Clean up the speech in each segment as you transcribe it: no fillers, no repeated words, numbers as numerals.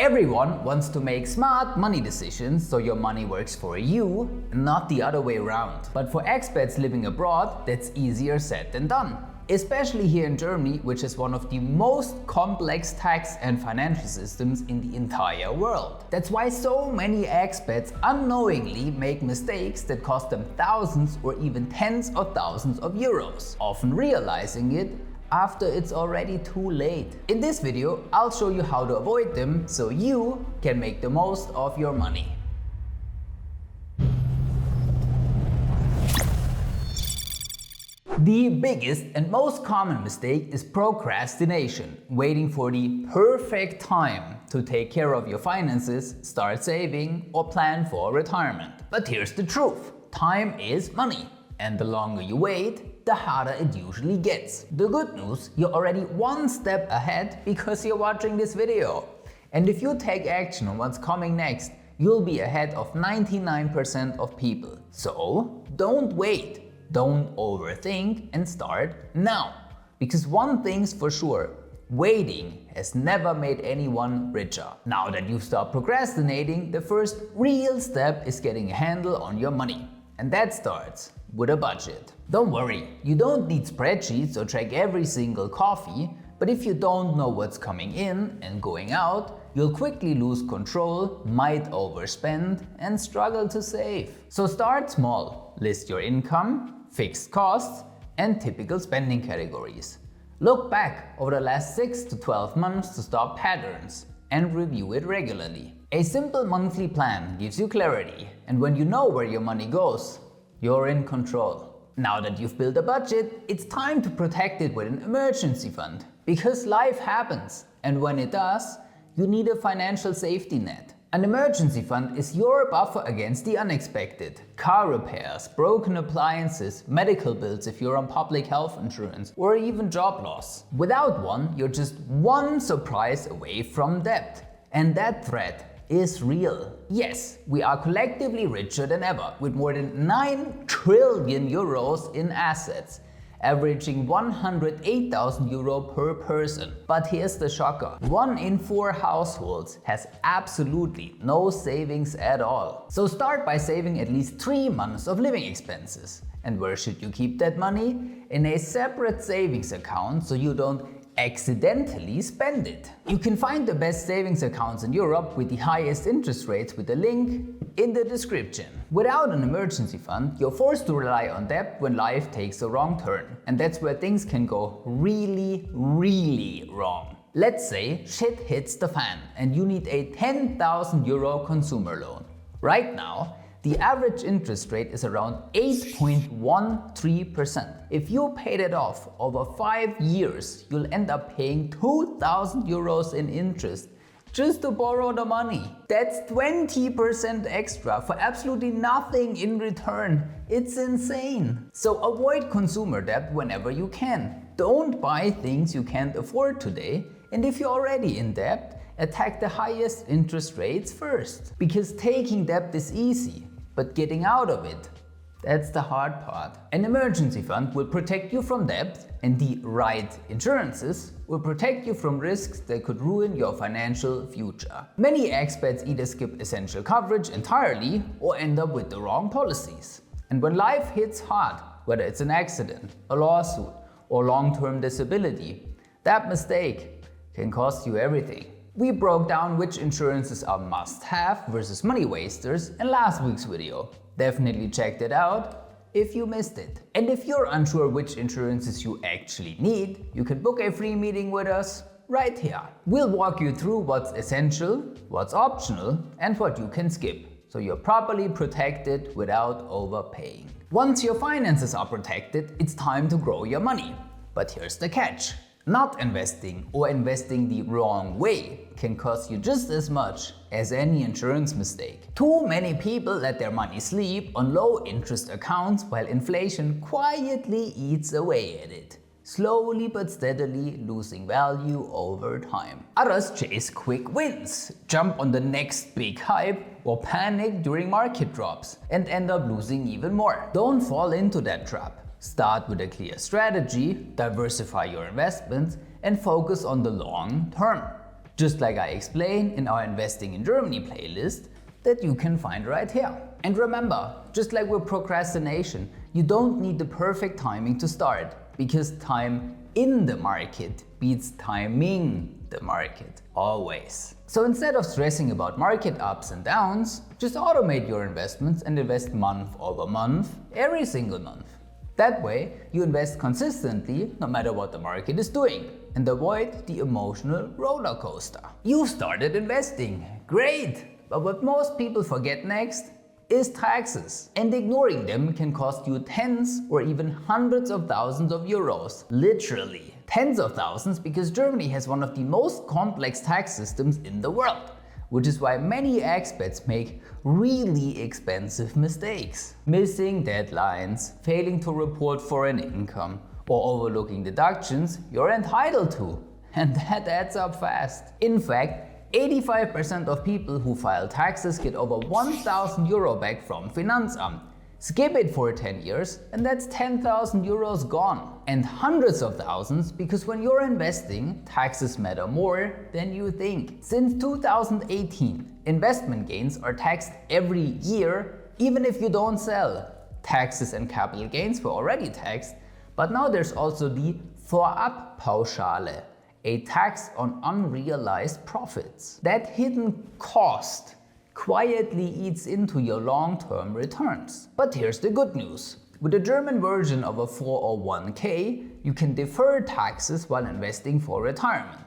Everyone wants to make smart money decisions so your money works for you, not the other way around. But for expats living abroad, that's easier said than done. Especially here in Germany, which is one of the most complex tax and financial systems in the entire world. That's why so many expats unknowingly make mistakes that cost them thousands or even tens of thousands of euros, often realizing it after it's already too late. In this video, I'll show you how to avoid them so you can make the most of your money. The biggest and most common mistake is procrastination, waiting for the perfect time to take care of your finances, start saving, or plan for retirement. But here's the truth: time is money, and the longer you wait, the harder it usually gets. The good news, you're already one step ahead because you're watching this video. And if you take action on what's coming next, you'll be ahead of 99% of people. So don't wait. Don't overthink and start now. Because one thing's for sure, waiting has never made anyone richer. Now that you've stopped procrastinating, the first real step is getting a handle on your money. And that starts with a budget. Don't worry, you don't need spreadsheets or track every single coffee, but if you don't know what's coming in and going out, you'll quickly lose control, might overspend, and struggle to save. So start small. List your income, fixed costs, and typical spending categories. Look back over the last 6 to 12 months to stop patterns and review it regularly. A simple monthly plan gives you clarity, and when you know where your money goes, you're in control. Now that you've built a budget, it's time to protect it with an emergency fund. Because life happens, and when it does, you need a financial safety net. An emergency fund is your buffer against the unexpected. Car repairs, broken appliances, medical bills if you're on public health insurance, or even job loss. Without one, you're just one surprise away from debt. And that threat is real. Yes, we are collectively richer than ever, with more than 9 trillion euros in assets, averaging 108,000 euro per person. But here's the shocker: 1 in 4 households has absolutely no savings at all. So start by saving at least 3 months of living expenses. And where should you keep that money? In a separate savings account so you don't accidentally spend it. You can find the best savings accounts in Europe with the highest interest rates with a link in the description. Without an emergency fund, you're forced to rely on debt when life takes a wrong turn. And that's where things can go really, really wrong. Let's say shit hits the fan and you need a 10,000 euro consumer loan. Right now, the average interest rate is around 8.13%. If you paid it off over 5 years, you'll end up paying 2,000 euros in interest just to borrow the money. That's 20% extra for absolutely nothing in return. It's insane. So avoid consumer debt whenever you can. Don't buy things you can't afford today. And if you're already in debt, attack the highest interest rates first. Because taking debt is easy, but getting out of it, that's the hard part. An emergency fund will protect you from debt, and the right insurances will protect you from risks that could ruin your financial future. Many expats either skip essential coverage entirely or end up with the wrong policies. And when life hits hard, whether it's an accident, a lawsuit, or long-term disability, that mistake can cost you everything. We broke down which insurances are must-have versus money wasters in last week's video. Definitely check it out if you missed it. And if you're unsure which insurances you actually need, you can book a free meeting with us right here. We'll walk you through what's essential, what's optional, and what you can skip, so you're properly protected without overpaying. Once your finances are protected, it's time to grow your money. But here's the catch: not investing or investing the wrong way can cost you just as much as any insurance mistake. Too many people let their money sleep on low interest accounts while inflation quietly eats away at it, slowly but steadily losing value over time. Others chase quick wins, jump on the next big hype, or panic during market drops and end up losing even more. Don't fall into that trap. Start with a clear strategy, diversify your investments, and focus on the long term. just like I explain in our Investing in Germany playlist that you can find right here. And remember, just like with procrastination, you don't need the perfect timing to start, because time in the market beats timing the market, always. So instead of stressing about market ups and downs, just automate your investments and invest month over month, every single month. That way, you invest consistently no matter what the market is doing and avoid the emotional roller coaster. You started investing, great! But what most people forget next is taxes. And ignoring them can cost you tens or even hundreds of thousands of euros. Literally. Tens of thousands, because Germany has one of the most complex tax systems in the world. Which is why many expats make really expensive mistakes. Missing deadlines, failing to report foreign income, or overlooking deductions you're entitled to. And that adds up fast. In fact, 85% of people who file taxes get over 1,000 euro back from Finanzamt. Skip it for 10 years and that's 10,000 euros gone. And hundreds of thousands, because when you're investing, taxes matter more than you think. Since 2018, investment gains are taxed every year, even if you don't sell. Taxes and capital gains were already taxed, but now there's also the Vorabpauschale, a tax on unrealized profits. That hidden cost quietly eats into your long-term returns. But here's the good news. With the German version of a 401k, you can defer taxes while investing for retirement.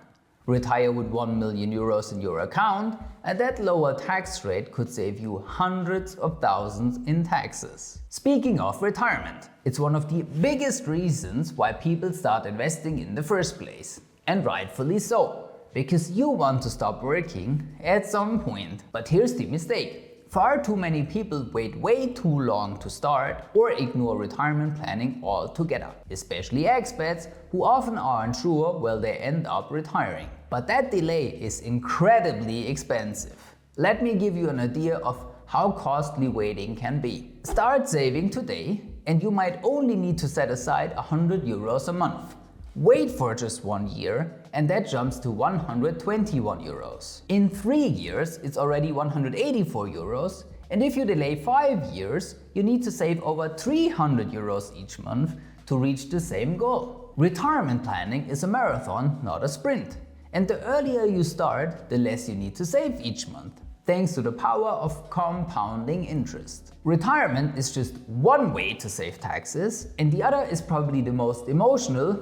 Retire with 1 million euros in your account, and that lower tax rate could save you hundreds of thousands in taxes. Speaking of retirement, it's one of the biggest reasons why people start investing in the first place. And rightfully so, because you want to stop working at some point. But here's the mistake. Far too many people wait way too long to start or ignore retirement planning altogether, especially expats who often aren't sure where they end up retiring. But that delay is incredibly expensive. Let me give you an idea of how costly waiting can be. Start saving today and you might only need to set aside 100 euros a month. Wait for just 1 year and that jumps to 121 euros. In 3 years, it's already 184 euros, and if you delay 5 years, you need to save over 300 euros each month to reach the same goal. Retirement planning is a marathon, not a sprint. And the earlier you start, the less you need to save each month, thanks to the power of compounding interest. Retirement is just one way to save taxes, and the other is probably the most emotional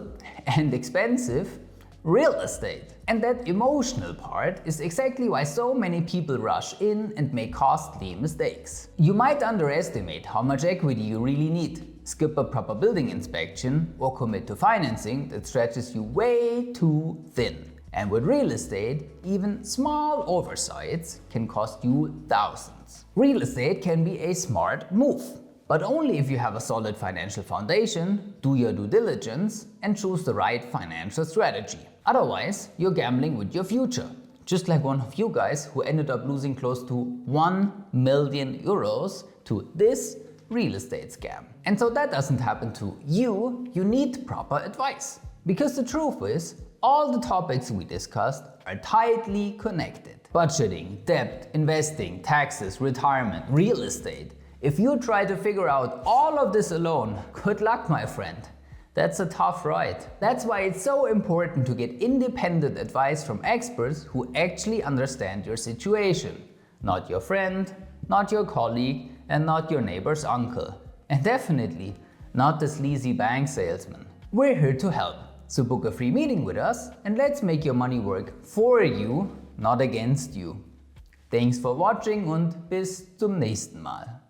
and expensive: real estate. And that emotional part is exactly why so many people rush in and make costly mistakes. You might underestimate how much equity you really need, skip a proper building inspection, or commit to financing that stretches you way too thin. And with real estate, even small oversights can cost you thousands. Real estate can be a smart move, but only if you have a solid financial foundation, do your due diligence, and choose the right financial strategy. Otherwise, you're gambling with your future. Just like one of you guys who ended up losing close to 1 million euros to this real estate scam. And so that doesn't happen to you, you need proper advice. Because the truth is, all the topics we discussed are tightly connected. Budgeting, debt, investing, taxes, retirement, real estate. If you try to figure out all of this alone, good luck, my friend. That's a tough ride. That's why it's so important to get independent advice from experts who actually understand your situation. Not your friend, not your colleague, and not your neighbor's uncle. And definitely not the sleazy bank salesman. We're here to help. So book a free meeting with us and let's make your money work for you, not against you. Thanks for watching und bis zum nächsten Mal.